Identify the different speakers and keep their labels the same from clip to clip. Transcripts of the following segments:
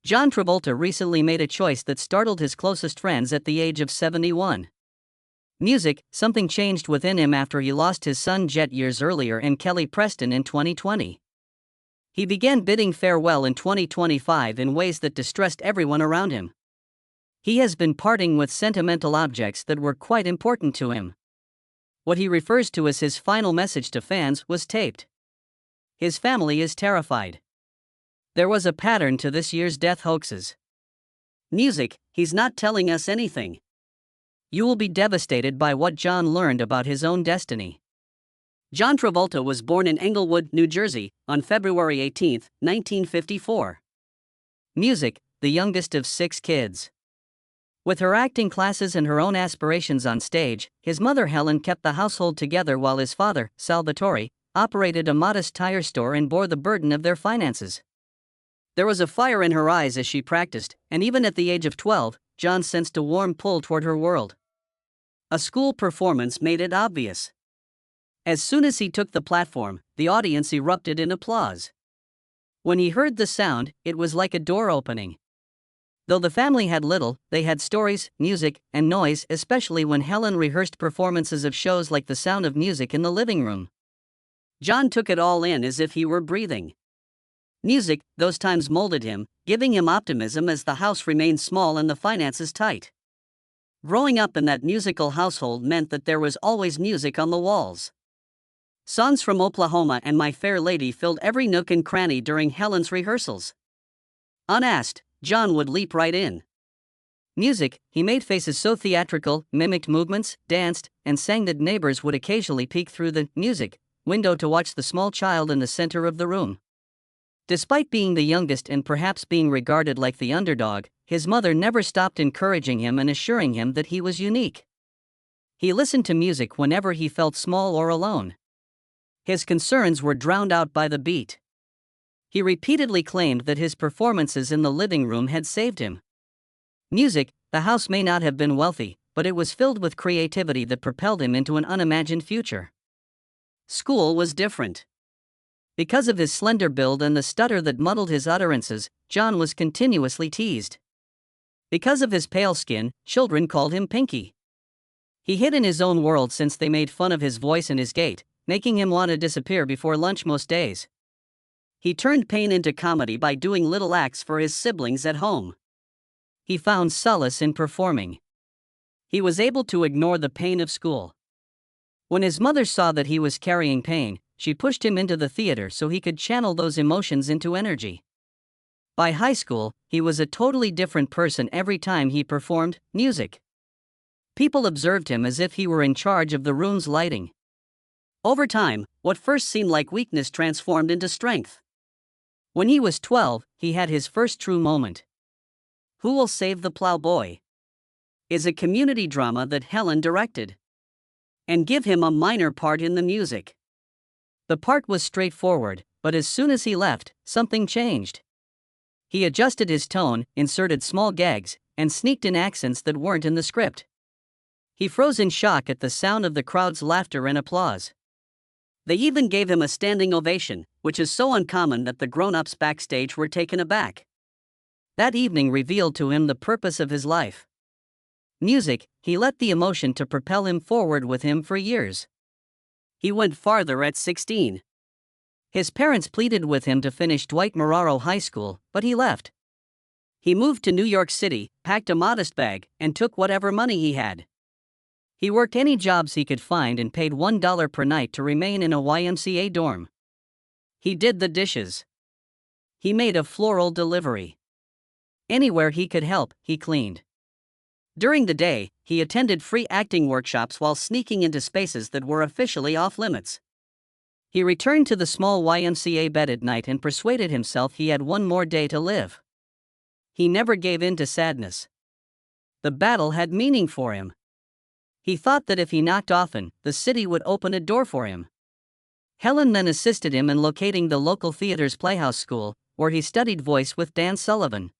Speaker 1: John Travolta recently made a choice that startled his closest friends at the age of 71. Music, something changed within him after he lost his son Jet years earlier and Kelly Preston in 2020. He began bidding farewell in 2025 in ways that distressed everyone around him. He has been parting with sentimental objects that were quite important to him. What he refers to as his final message to fans was taped. His family is terrified. There was a pattern to this year's death hoaxes. Music, he's not telling us anything. You will be devastated by what John learned about his own destiny. John Travolta was born in Englewood, New Jersey, on February 18, 1954. Music, the youngest of 6 kids. With her acting classes and her own aspirations on stage, his mother Helen kept the household together while his father, Salvatore, operated a modest tire store and bore the burden of their finances. There was a fire in her eyes as she practiced, and even at the age of 12, John sensed a warm pull toward her world. A school performance made it obvious. As soon as he took the platform, the audience erupted in applause. When he heard the sound, it was like a door opening. Though the family had little, they had stories, music, and noise, especially when Helen rehearsed performances of shows like The Sound of Music in the living room. John took it all in as if he were breathing. Music, those times molded him, giving him optimism as the house remained small and the finances tight. Growing up in that musical household meant that there was always music on the walls. Songs from Oklahoma and My Fair Lady filled every nook and cranny during Helen's rehearsals. Unasked, John would leap right in. Music, he made faces so theatrical, mimicked movements, danced, and sang that neighbors would occasionally peek through the music window to watch the small child in the center of the room. Despite being the youngest and perhaps being regarded like the underdog, his mother never stopped encouraging him and assuring him that he was unique. He listened to music whenever he felt small or alone. His concerns were drowned out by the beat. He repeatedly claimed that his performances in the living room had saved him. Music, the house may not have been wealthy, but it was filled with creativity that propelled him into an unimagined future. School was different. Because of his slender build and the stutter that muddled his utterances, John was continuously teased. Because of his pale skin, children called him Pinky. He hid in his own world since they made fun of his voice and his gait, making him want to disappear before lunch most days. He turned pain into comedy by doing little acts for his siblings at home. He found solace in performing. He was able to ignore the pain of school. When his mother saw that he was carrying pain, she pushed him into the theater so he could channel those emotions into energy. By high school, he was a totally different person every time he performed music. People observed him as if he were in charge of the room's lighting. Over time, what first seemed like weakness transformed into strength. When he was 12, he had his first true moment. Who Will Save the Plowboy? Is a community drama that Helen directed. And give him a minor part in the music. The part was straightforward, but as soon as he left, something changed. He adjusted his tone, inserted small gags, and sneaked in accents that weren't in the script. He froze in shock at the sound of the crowd's laughter and applause. They even gave him a standing ovation, which is so uncommon that the grown-ups backstage were taken aback. That evening revealed to him the purpose of his life. Music, he let the emotion to propel him forward with him for years. He went farther at 16. His parents pleaded with him to finish Dwight Moraro High School, but he left. He moved to New York City, packed a modest bag, and took whatever money he had. He worked any jobs he could find and paid $1 per night to remain in a YMCA dorm. He did the dishes. He made a floral delivery. Anywhere he could help, he cleaned. During the day, he attended free acting workshops while sneaking into spaces that were officially off-limits. He returned to the small YMCA bed at night and persuaded himself he had one more day to live. He never gave in to sadness. The battle had meaning for him. He thought that if he knocked often, the city would open a door for him. Helen then assisted him in locating the local theater's Playhouse School, where he studied voice with Dan Sullivan.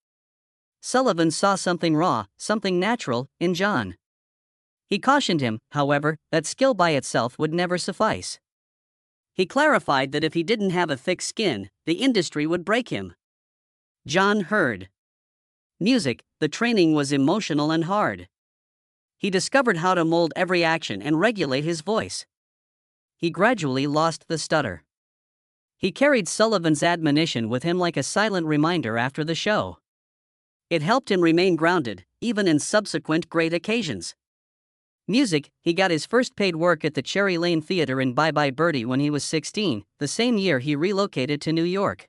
Speaker 1: Sullivan saw something raw, something natural, in John. He cautioned him, however, that skill by itself would never suffice. He clarified that if he didn't have a thick skin, the industry would break him. John heard. Music, the training was emotional and hard. He discovered how to mold every action and regulate his voice. He gradually lost the stutter. He carried Sullivan's admonition with him like a silent reminder after the show. It helped him remain grounded, even in subsequent great occasions. Music, he got his first paid work at the Cherry Lane Theater in Bye Bye Birdie when he was 16, the same year he relocated to New York.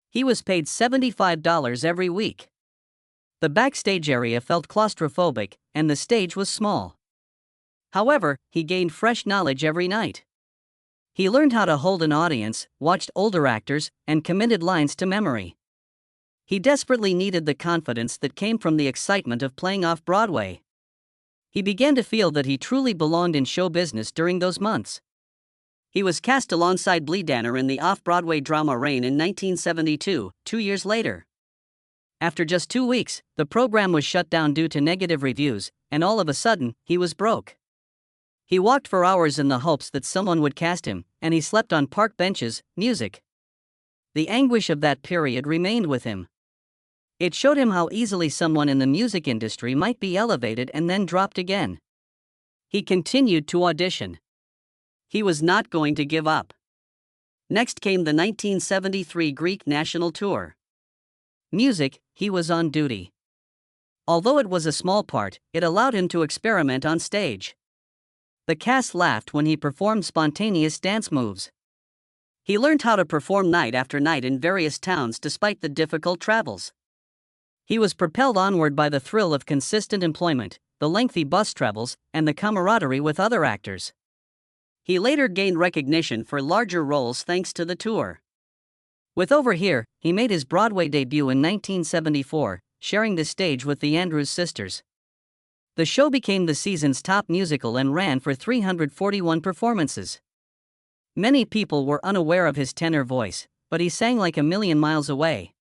Speaker 1: He was paid $75 every week. The backstage area felt claustrophobic, and the stage was small. However, he gained fresh knowledge every night. He learned how to hold an audience, watched older actors, and committed lines to memory. He desperately needed the confidence that came from the excitement of playing off-Broadway. He began to feel that he truly belonged in show business during those months. He was cast alongside Blee Danner in the off-Broadway drama Rain in 1972, 2 years later. After just 2 weeks, the program was shut down due to negative reviews, and all of a sudden, he was broke. He walked for hours in the hopes that someone would cast him, and he slept on park benches. Music. The anguish of that period remained with him. It showed him how easily someone in the music industry might be elevated and then dropped again. He continued to audition. He was not going to give up. Next came the 1973 Greek national tour. Music, he was on duty. Although it was a small part, it allowed him to experiment on stage. The cast laughed when he performed spontaneous dance moves. He learned how to perform night after night in various towns despite the difficult travels. He was propelled onward by the thrill of consistent employment, the lengthy bus travels, and the camaraderie with other actors. He later gained recognition for larger roles thanks to the tour. With Over Here, he made his Broadway debut in 1974, sharing the stage with the Andrews Sisters. The show became the season's top musical and ran for 341 performances. Many people were unaware of his tenor voice, but he sang like a million miles away.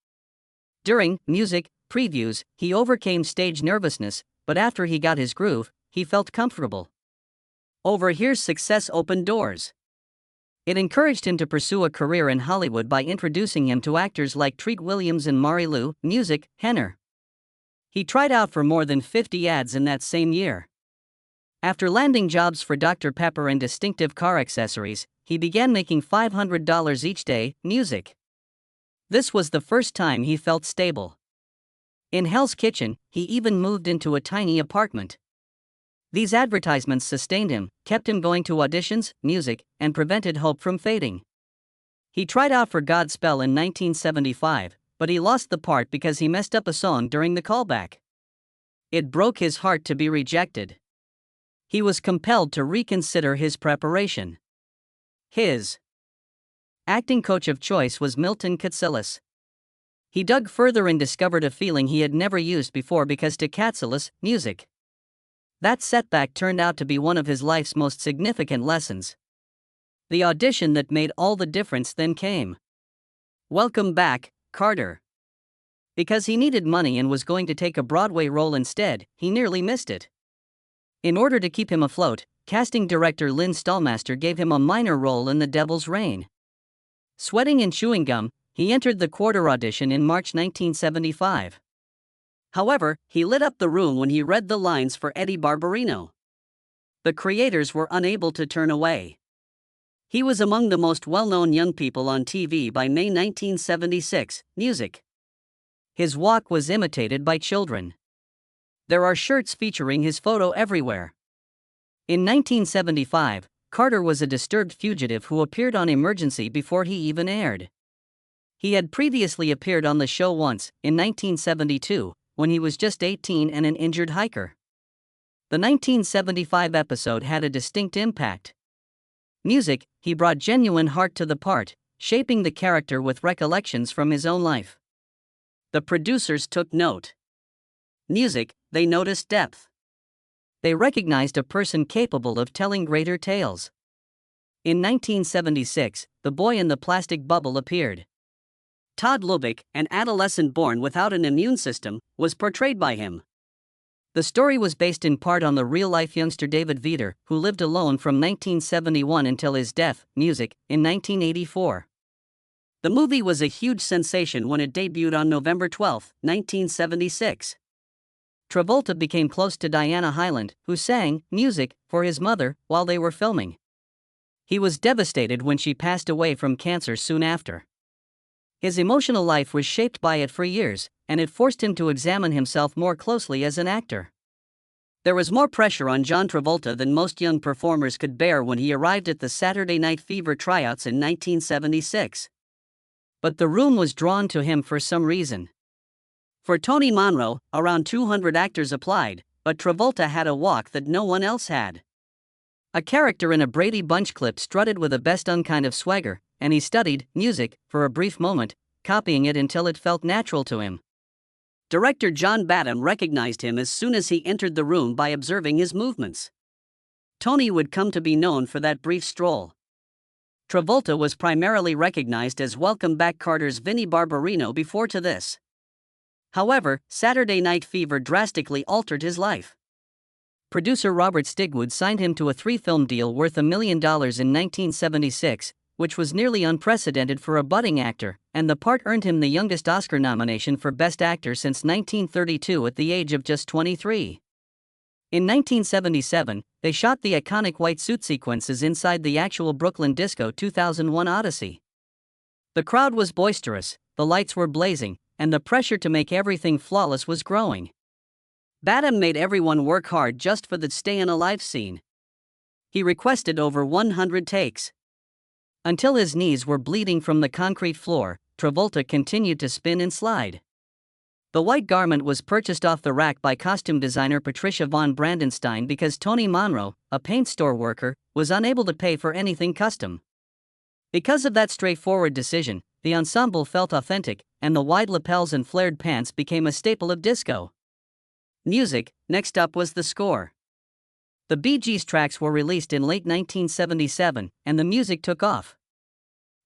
Speaker 1: During Music previews, he overcame stage nervousness, but after he got his groove, he felt comfortable. Over Here's success opened doors. It encouraged him to pursue a career in Hollywood by introducing him to actors like Treat Williams and Mary Lou. Music, Henner. He tried out for more than 50 ads in that same year. After landing jobs for Dr. Pepper and distinctive car accessories, he began making $500 each day. Music. This was the first time he felt stable. In Hell's Kitchen, he even moved into a tiny apartment. These advertisements sustained him, kept him going to auditions, music, and prevented hope from fading. He tried out for Godspell in 1975, but he lost the part because he messed up a song during the callback. It broke his heart to be rejected. He was compelled to reconsider his preparation. His acting coach of choice was Milton Katselas. He dug further and discovered a feeling he had never used before because to Katselas, music. That setback turned out to be one of his life's most significant lessons. The audition that made all the difference then came. Welcome back, Carter. Because he needed money and was going to take a Broadway role instead, he nearly missed it. In order to keep him afloat, casting director Lynn Stallmaster gave him a minor role in The Devil's Rain. Sweating and chewing gum, he entered the quarter audition in March 1975. However, he lit up the room when he read the lines for Eddie Barbarino. The creators were unable to turn away. He was among the most well-known young people on TV by May 1976. Music. His walk was imitated by children. There are shirts featuring his photo everywhere. In 1975, Carter was a disturbed fugitive who appeared on Emergency before he even aired. He had previously appeared on the show once, in 1972, when he was just 18 and an injured hiker. The 1975 episode had a distinct impact. Music, he brought genuine heart to the part, shaping the character with recollections from his own life. The producers took note. Music, they noticed depth. They recognized a person capable of telling greater tales. In 1976, The Boy in the Plastic Bubble appeared. Todd Lubbock, an adolescent born without an immune system, was portrayed by him. The story was based in part on the real-life youngster David Veeder, who lived alone from 1971 until his death. Music, in 1984. The movie was a huge sensation when it debuted on November 12, 1976. Travolta became close to Diana Hyland, who sang music for his mother while they were filming. He was devastated when she passed away from cancer soon after. His emotional life was shaped by it for years, and it forced him to examine himself more closely as an actor. There was more pressure on John Travolta than most young performers could bear when he arrived at the Saturday Night Fever tryouts in 1976. But the room was drawn to him for some reason. For Tony Monroe, around 200 actors applied, but Travolta had a walk that no one else had. A character in a Brady Bunch clip strutted with a best-un kind of swagger, and he studied music for a brief moment, copying it until it felt natural to him. Director John Badham recognized him as soon as he entered the room by observing his movements. Tony would come to be known for that brief stroll. Travolta was primarily recognized as Welcome Back Carter's Vinnie Barbarino before to this. However, Saturday Night Fever drastically altered his life. Producer Robert Stigwood signed him to a 3-film deal worth $1 million in 1976, which was nearly unprecedented for a budding actor, and the part earned him the youngest Oscar nomination for Best Actor since 1932 at the age of just 23. In 1977, they shot the iconic white suit sequences inside the actual Brooklyn Disco 2001 Odyssey. The crowd was boisterous, the lights were blazing, and the pressure to make everything flawless was growing. Badham made everyone work hard just for the Stayin' Alive scene. He requested over 100 takes. Until his knees were bleeding from the concrete floor, Travolta continued to spin and slide. The white garment was purchased off the rack by costume designer Patricia von Brandenstein because Tony Monroe, a paint store worker, was unable to pay for anything custom. Because of that straightforward decision, the ensemble felt authentic, and the wide lapels and flared pants became a staple of disco. Music. Next up was the score. The Bee Gees tracks were released in late 1977, and the music took off.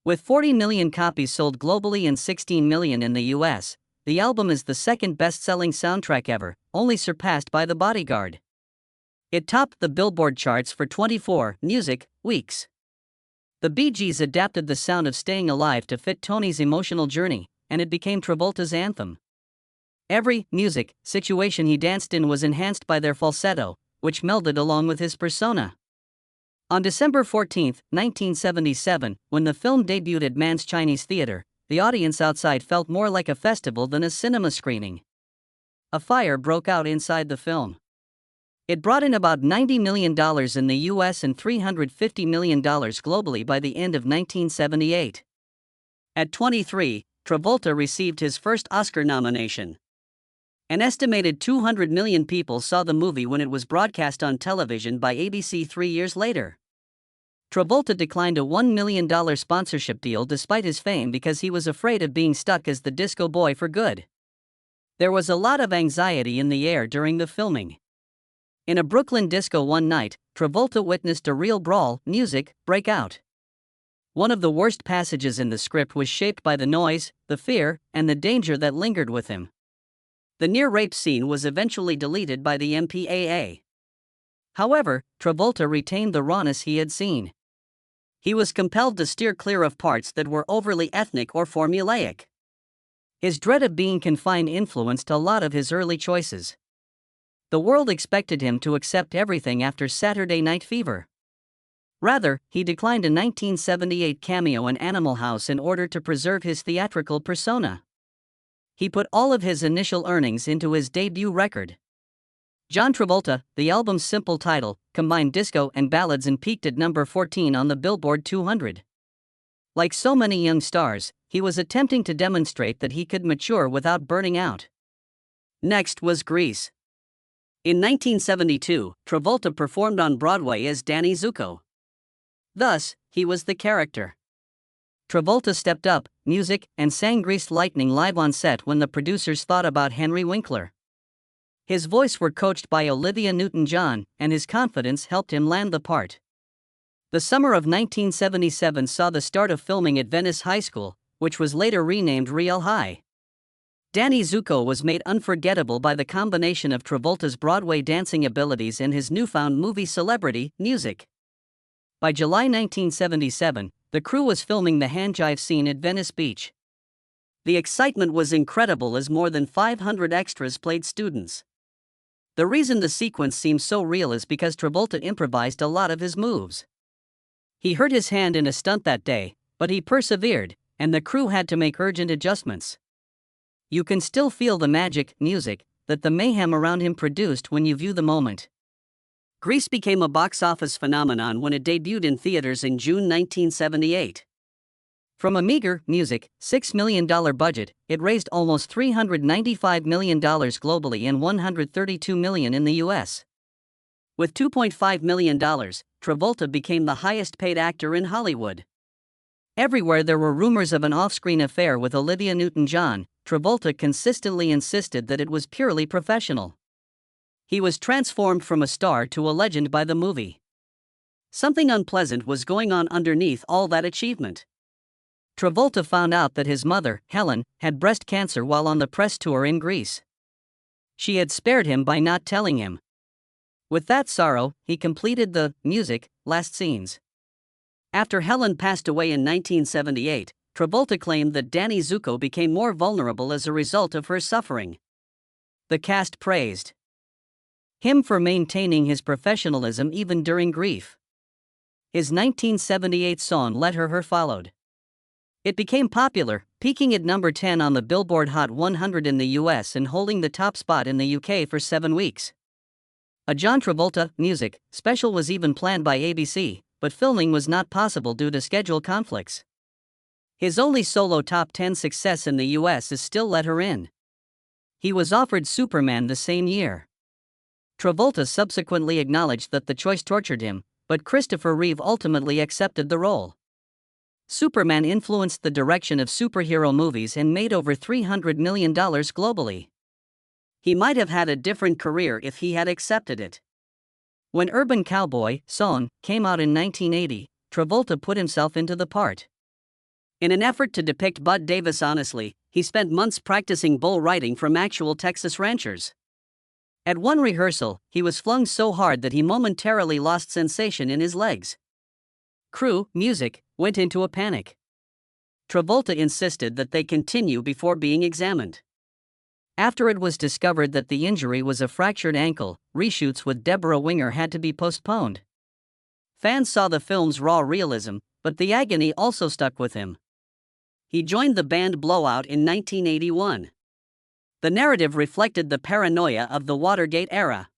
Speaker 1: With 40 million copies sold globally and 16 million in the US, the album is the second best-selling soundtrack ever, only surpassed by The Bodyguard. It topped the Billboard charts for 24 music weeks. The Bee Gees adapted the sound of Staying Alive to fit Tony's emotional journey, and it became Travolta's anthem. Every music situation he danced in was enhanced by their falsetto, which melded along with his persona. On December 14, 1977, when the film debuted at Mann's Chinese Theater, the audience outside felt more like a festival than a cinema screening. A fire broke out inside the film. It brought in about $90 million in the US and $350 million globally by the end of 1978. At 23, Travolta received his first Oscar nomination. An estimated 200 million people saw the movie when it was broadcast on television by ABC 3 years later. Travolta declined a $1 million sponsorship deal despite his fame because he was afraid of being stuck as the disco boy for good. There was a lot of anxiety in the air during the filming. In a Brooklyn disco one night, Travolta witnessed a real brawl music break out. One of the worst passages in the script was shaped by the noise, the fear, and the danger that lingered with him. The near-rape scene was eventually deleted by the MPAA. However, Travolta retained the rawness he had seen. He was compelled to steer clear of parts that were overly ethnic or formulaic. His dread of being confined influenced a lot of his early choices. The world expected him to accept everything after Saturday Night Fever. Rather, he declined a 1978 cameo in Animal House in order to preserve his theatrical persona. He put all of his initial earnings into his debut record. John Travolta, the album's simple title, combined disco and ballads and peaked at number 14 on the Billboard 200. Like so many young stars, he was attempting to demonstrate that he could mature without burning out. Next was Grease. In 1972, Travolta performed on Broadway as Danny Zuko. Thus, he was the character. Travolta stepped up, music, and sang Greased Lightning live on set when the producers thought about Henry Winkler. His voice were coached by Olivia Newton-John, and his confidence helped him land the part. The summer of 1977 saw the start of filming at Venice High School, which was later renamed Real High. Danny Zuko was made unforgettable by the combination of Travolta's Broadway dancing abilities and his newfound movie celebrity music. By July 1977, the crew was filming the handjive scene at Venice Beach. The excitement was incredible as more than 500 extras played students. The reason the sequence seems so real is because Travolta improvised a lot of his moves. He hurt his hand in a stunt that day, but he persevered, and the crew had to make urgent adjustments. You can still feel the magic, music, that the mayhem around him produced when you view the moment. Grease became a box office phenomenon when it debuted in theaters in June 1978. From a meager, music, $6 million budget, it raised almost $395 million globally and $132 million in the US. With $2.5 million, Travolta became the highest-paid actor in Hollywood. Everywhere there were rumors of an off-screen affair with Olivia Newton-John, Travolta consistently insisted that it was purely professional. He was transformed from a star to a legend by the movie. Something unpleasant was going on underneath all that achievement. Travolta found out that his mother, Helen, had breast cancer while on the press tour in Greece. She had spared him by not telling him. With that sorrow, he completed the music last scenes. After Helen passed away in 1978, Travolta claimed that Danny Zuko became more vulnerable as a result of her suffering. The cast praised him for maintaining his professionalism even during grief. His 1978 song Let Her followed. It became popular, peaking at number 10 on the Billboard Hot 100 in the US and holding the top spot in the UK for 7 weeks. A John Travolta music special was even planned by ABC, but filming was not possible due to schedule conflicts. His only solo top 10 success in the US is still Let Her In. He was offered Superman the same year. Travolta subsequently acknowledged that the choice tortured him, but Christopher Reeve ultimately accepted the role. Superman influenced the direction of superhero movies and made over $300 million globally. He might have had a different career if he had accepted it. When Urban Cowboy song came out in 1980, Travolta put himself into the part. In an effort to depict Bud Davis honestly, he spent months practicing bull riding from actual Texas ranchers. At one rehearsal, he was flung so hard that he momentarily lost sensation in his legs. Crew, music, went into a panic. Travolta insisted that they continue before being examined. After it was discovered that the injury was a fractured ankle, reshoots with Deborah Winger had to be postponed. Fans saw the film's raw realism, but the agony also stuck with him. He joined the band Blowout in 1981. The narrative reflected the paranoia of the Watergate era.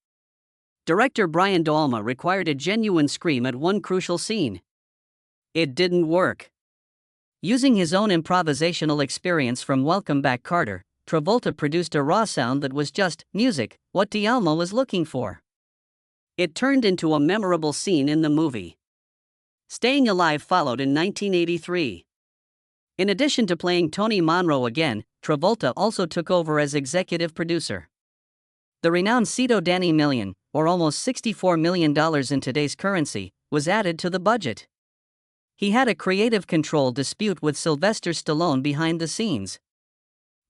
Speaker 1: Director Brian De Palma required a genuine scream at one crucial scene. It didn't work. Using his own improvisational experience from Welcome Back Kotter, Travolta produced a raw sound that was just music, what De Palma was looking for. It turned into a memorable scene in the movie. Staying Alive followed in 1983. In addition to playing Tony Monroe again, Travolta also took over as executive producer. The renowned Cito Danny Million, or almost $64 million in today's currency, was added to the budget. He had a creative control dispute with Sylvester Stallone behind the scenes.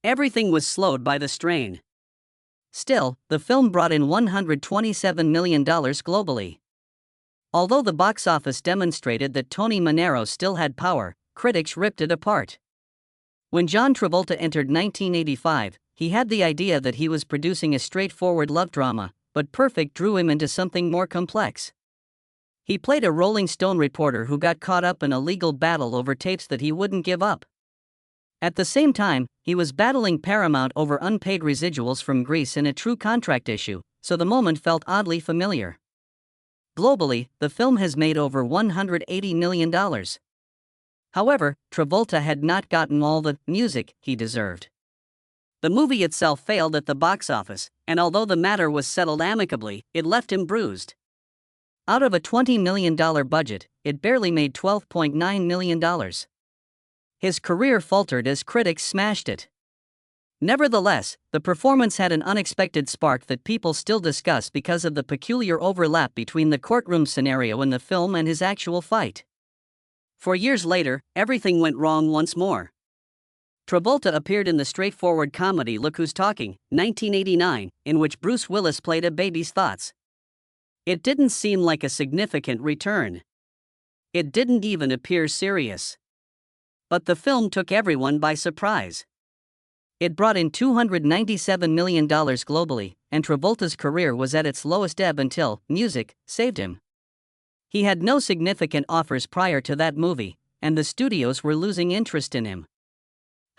Speaker 1: Everything was slowed by the strain. Still, the film brought in $127 million globally. Although the box office demonstrated that Tony Manero still had power, critics ripped it apart. When John Travolta entered 1985, he had the idea that he was producing a straightforward love drama, but Perfect drew him into something more complex. He played a Rolling Stone reporter who got caught up in a legal battle over tapes that he wouldn't give up. At the same time, he was battling Paramount over unpaid residuals from Grease in a true contract issue, so the moment felt oddly familiar. Globally, the film has made over $180 million. However, Travolta had not gotten all the music he deserved. The movie itself failed at the box office, and although the matter was settled amicably, it left him bruised. Out of a $20 million budget, it barely made $12.9 million. His career faltered as critics smashed it. Nevertheless, the performance had an unexpected spark that people still discuss because of the peculiar overlap between the courtroom scenario in the film and his actual fight. For years later, everything went wrong once more. Travolta appeared in the straightforward comedy Look Who's Talking, 1989, in which Bruce Willis played a baby's thoughts. It didn't seem like a significant return. It didn't even appear serious. But the film took everyone by surprise. It brought in $297 million globally, and Travolta's career was at its lowest ebb until Music saved him. He had no significant offers prior to that movie, and the studios were losing interest in him.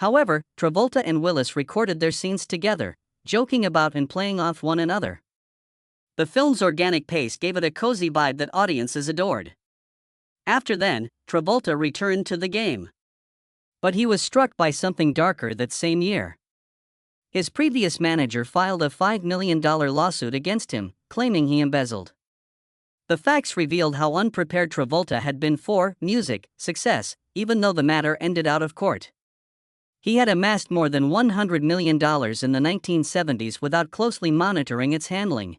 Speaker 1: However, Travolta and Willis recorded their scenes together, joking about and playing off one another. The film's organic pace gave it a cozy vibe that audiences adored. After then, Travolta returned to the game. But he was struck by something darker that same year. His previous manager filed a $5 million lawsuit against him, claiming he embezzled. The facts revealed how unprepared Travolta had been for Music success, even though the matter ended out of court. He had amassed more than $100 million in the 1970s without closely monitoring its handling.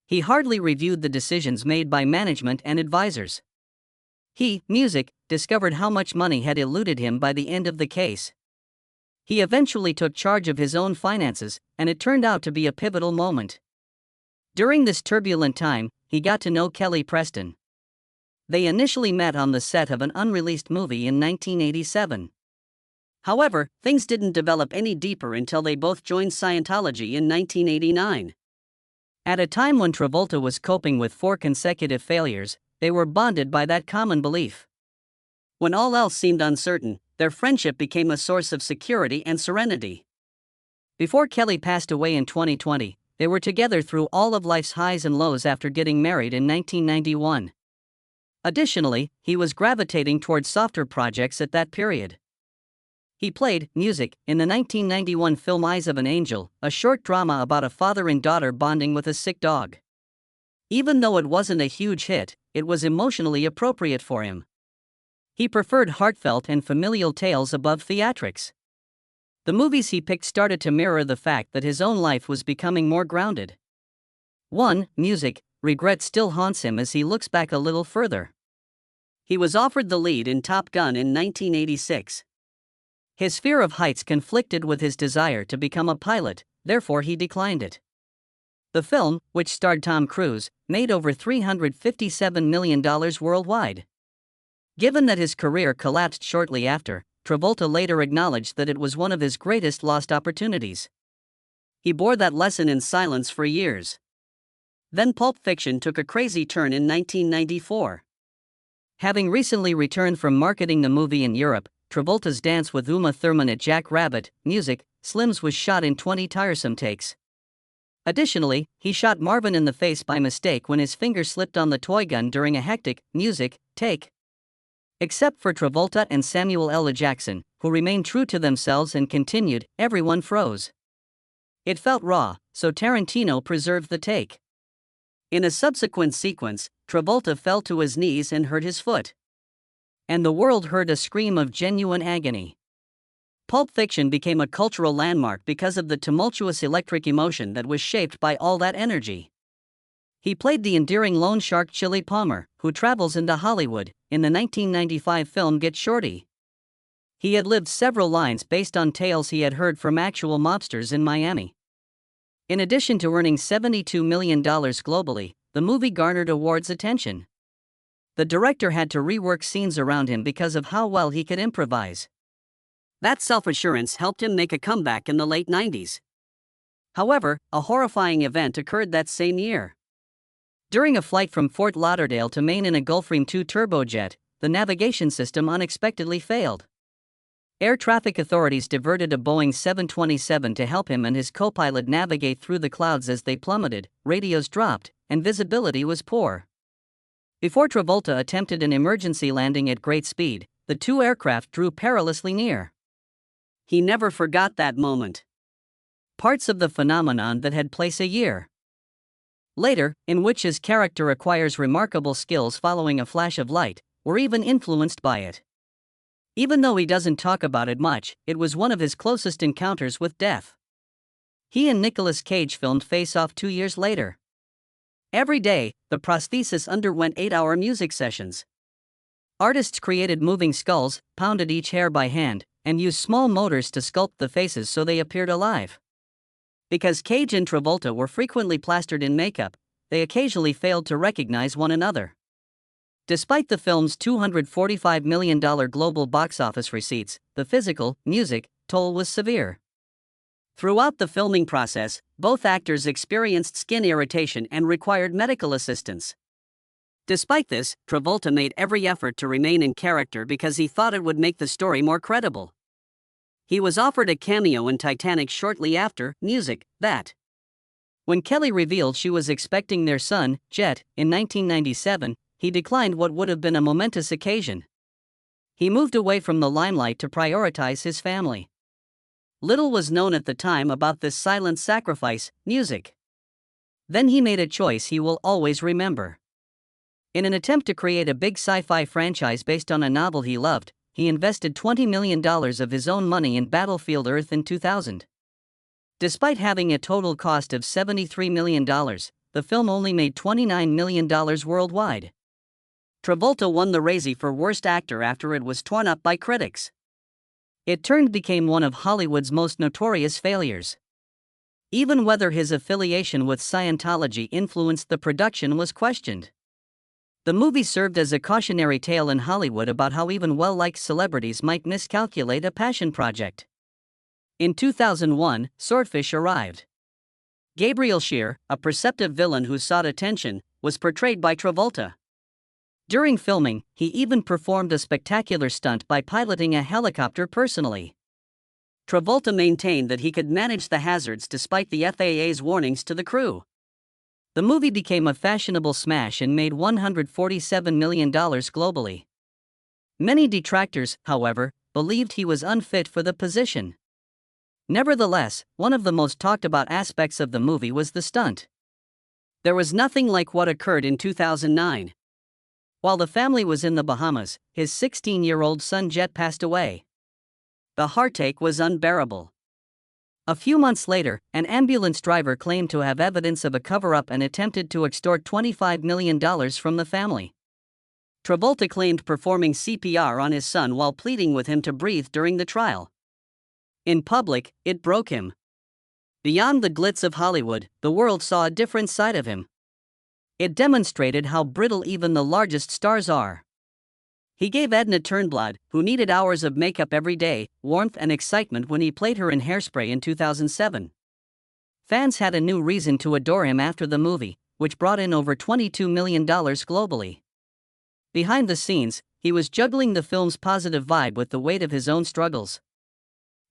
Speaker 1: He hardly reviewed the decisions made by management and advisors. He, Music, discovered how much money had eluded him by the end of the case. He eventually took charge of his own finances, and it turned out to be a pivotal moment. During this turbulent time, he got to know Kelly Preston. They initially met on the set of an unreleased movie in 1987. However, things didn't develop any deeper until they both joined Scientology in 1989. At a time when Travolta was coping with 4 consecutive failures, they were bonded by that common belief. When all else seemed uncertain, their friendship became a source of security and serenity. Before Kelly passed away in 2020, they were together through all of life's highs and lows after getting married in 1991. Additionally, he was gravitating towards softer projects at that period. He played Music in the 1991 film Eyes of an Angel, a short drama about a father and daughter bonding with a sick dog. Even though it wasn't a huge hit, it was emotionally appropriate for him. He preferred heartfelt and familial tales above theatrics. The movies he picked started to mirror the fact that his own life was becoming more grounded. 1. Music, regret still haunts him as he looks back a little further. He was offered the lead in Top Gun in 1986. His fear of heights conflicted with his desire to become a pilot, therefore he declined it. The film, which starred Tom Cruise, made over $357 million worldwide. Given that his career collapsed shortly after, Travolta later acknowledged that it was one of his greatest lost opportunities. He bore that lesson in silence for years. Then Pulp Fiction took a crazy turn in 1994. Having recently returned from marketing the movie in Europe, Travolta's dance with Uma Thurman at Jack Rabbit, Music, Slims was shot in 20 tiresome takes. Additionally, he shot Marvin in the face by mistake when his finger slipped on the toy gun during a hectic Music take. Except for Travolta and Samuel L. Jackson, who remained true to themselves and continued, everyone froze. It felt raw, so Tarantino preserved the take. In a subsequent sequence, Travolta fell to his knees and hurt his foot. And the world heard a scream of genuine agony. Pulp Fiction became a cultural landmark because of the tumultuous electric emotion that was shaped by all that energy. He played the endearing loan shark Chili Palmer, who travels into Hollywood, in the 1995 film Get Shorty. He had lived several lines based on tales he had heard from actual mobsters in Miami. In addition to earning $72 million globally, the movie garnered awards attention. The director had to rework scenes around him because of how well he could improvise. That self-assurance helped him make a comeback in the late 90s. However, a horrifying event occurred that same year. During a flight from Fort Lauderdale to Maine in a Gulfstream II turbojet, the navigation system unexpectedly failed. Air traffic authorities diverted a Boeing 727 to help him and his co-pilot navigate through the clouds as they plummeted, radios dropped, and visibility was poor. Before Travolta attempted an emergency landing at great speed, the two aircraft drew perilously near. He never forgot that moment. Parts of the phenomenon that had place a year later, in which his character acquires remarkable skills following a flash of light, were even influenced by it. Even though he doesn't talk about it much, it was one of his closest encounters with death. He and Nicolas Cage filmed Face Off 2 years later. Every day, the prosthesis underwent 8-hour music sessions. Artists created moving skulls, pounded each hair by hand, and used small motors to sculpt the faces so they appeared alive. Because Cage and Travolta were frequently plastered in makeup, they occasionally failed to recognize one another. Despite the film's $245 million global box office receipts, the physical, music, toll was severe. Throughout the filming process, both actors experienced skin irritation and required medical assistance. Despite this, Travolta made every effort to remain in character because he thought it would make the story more credible. He was offered a cameo in Titanic shortly after, music, that. When Kelly revealed she was expecting their son, Jet, in 1997, he declined what would have been a momentous occasion. He moved away from the limelight to prioritize his family. Little was known at the time about this silent sacrifice, music. Then he made a choice he will always remember. In an attempt to create a big sci-fi franchise based on a novel he loved, he invested $20 million of his own money in Battlefield Earth in 2000. Despite having a total cost of $73 million, the film only made $29 million worldwide. Travolta won the Razzie for Worst Actor after it was torn up by critics. It became one of Hollywood's most notorious failures. Even whether his affiliation with Scientology influenced the production was questioned. The movie served as a cautionary tale in Hollywood about how even well-liked celebrities might miscalculate a passion project. In 2001, Swordfish arrived. Gabriel Scheer, a perceptive villain who sought attention, was portrayed by Travolta. During filming, he even performed a spectacular stunt by piloting a helicopter personally. Travolta maintained that he could manage the hazards despite the FAA's warnings to the crew. The movie became a fashionable smash and made $147 million globally. Many detractors, however, believed he was unfit for the position. Nevertheless, one of the most talked about aspects of the movie was the stunt. There was nothing like what occurred in 2009. While the family was in the Bahamas, his 16-year-old son Jet passed away. The heartache was unbearable. A few months later, an ambulance driver claimed to have evidence of a cover-up and attempted to extort $25 million from the family. Travolta claimed performing CPR on his son while pleading with him to breathe during the trial. In public, it broke him. Beyond the glitz of Hollywood, the world saw a different side of him. It demonstrated how brittle even the largest stars are. He gave Edna Turnblad, who needed hours of makeup every day, warmth and excitement when he played her in Hairspray in 2007. Fans had a new reason to adore him after the movie, which brought in over $22 million globally. Behind the scenes, he was juggling the film's positive vibe with the weight of his own struggles.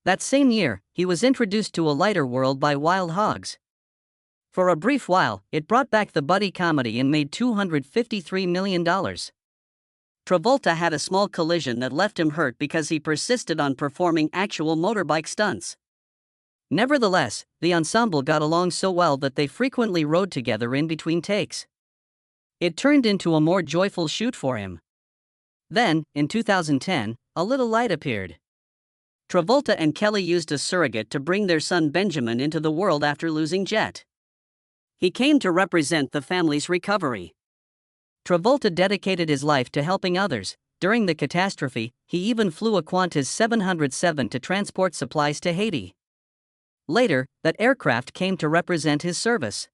Speaker 1: That same year, he was introduced to a lighter world by Wild Hogs. For a brief while, it brought back the buddy comedy and made $253 million. Travolta had a small collision that left him hurt because he persisted on performing actual motorbike stunts. Nevertheless, the ensemble got along so well that they frequently rode together in between takes. It turned into a more joyful shoot for him. Then, in 2010, a little light appeared. Travolta and Kelly used a surrogate to bring their son Benjamin into the world after losing Jet. He came to represent the family's recovery. Travolta dedicated his life to helping others. During the catastrophe, he even flew a Qantas 707 to transport supplies to Haiti. Later, that aircraft came to represent his service.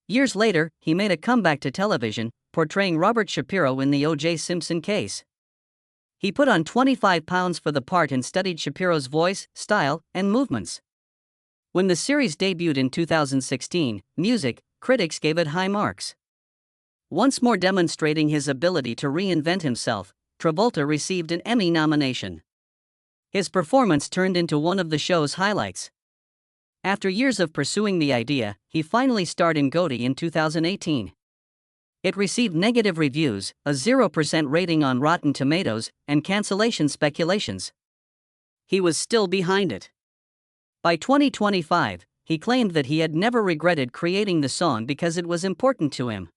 Speaker 1: Years later, he made a comeback to television, portraying Robert Shapiro in the O.J. Simpson case. He put on 25 pounds for the part and studied Shapiro's voice, style, and movements. When the series debuted in 2016, music critics gave it high marks. Once more demonstrating his ability to reinvent himself, Travolta received an Emmy nomination. His performance turned into one of the show's highlights. After years of pursuing the idea, he finally starred in Goaty in 2018. It received negative reviews, a 0% rating on Rotten Tomatoes, and cancellation speculations. He was still behind it. By 2025, he claimed that he had never regretted creating the song because it was important to him.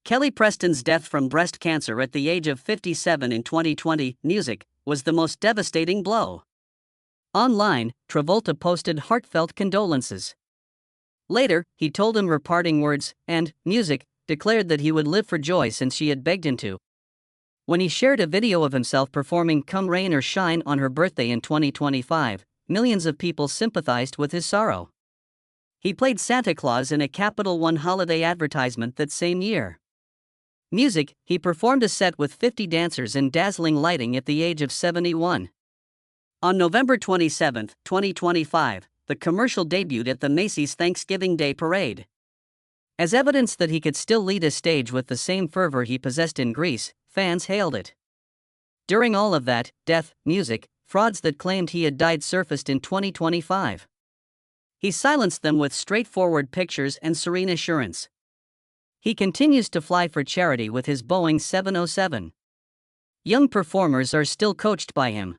Speaker 1: Kelly Preston's death from breast cancer at the age of 57 in 2020, music, was the most devastating blow. Online, Travolta posted heartfelt condolences. Later, he told him her parting words, and, music, declared that he would live for joy since she had begged him to. When he shared a video of himself performing Come Rain or Shine on her birthday in 2025, millions of people sympathized with his sorrow. He played Santa Claus in a Capital One holiday advertisement that same year. Music, he performed a set with 50 dancers in dazzling lighting at the age of 71. On November 27, 2025, the commercial debuted at the Macy's Thanksgiving Day Parade. As evidence that he could still lead a stage with the same fervor he possessed in Greece, fans hailed it. During all of that, death, music, frauds that claimed he had died surfaced in 2025. He silenced them with straightforward pictures and serene assurance. He continues to fly for charity with his Boeing 707. Young performers are still coached by him.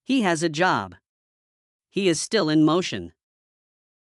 Speaker 1: He has a job. He is still in motion.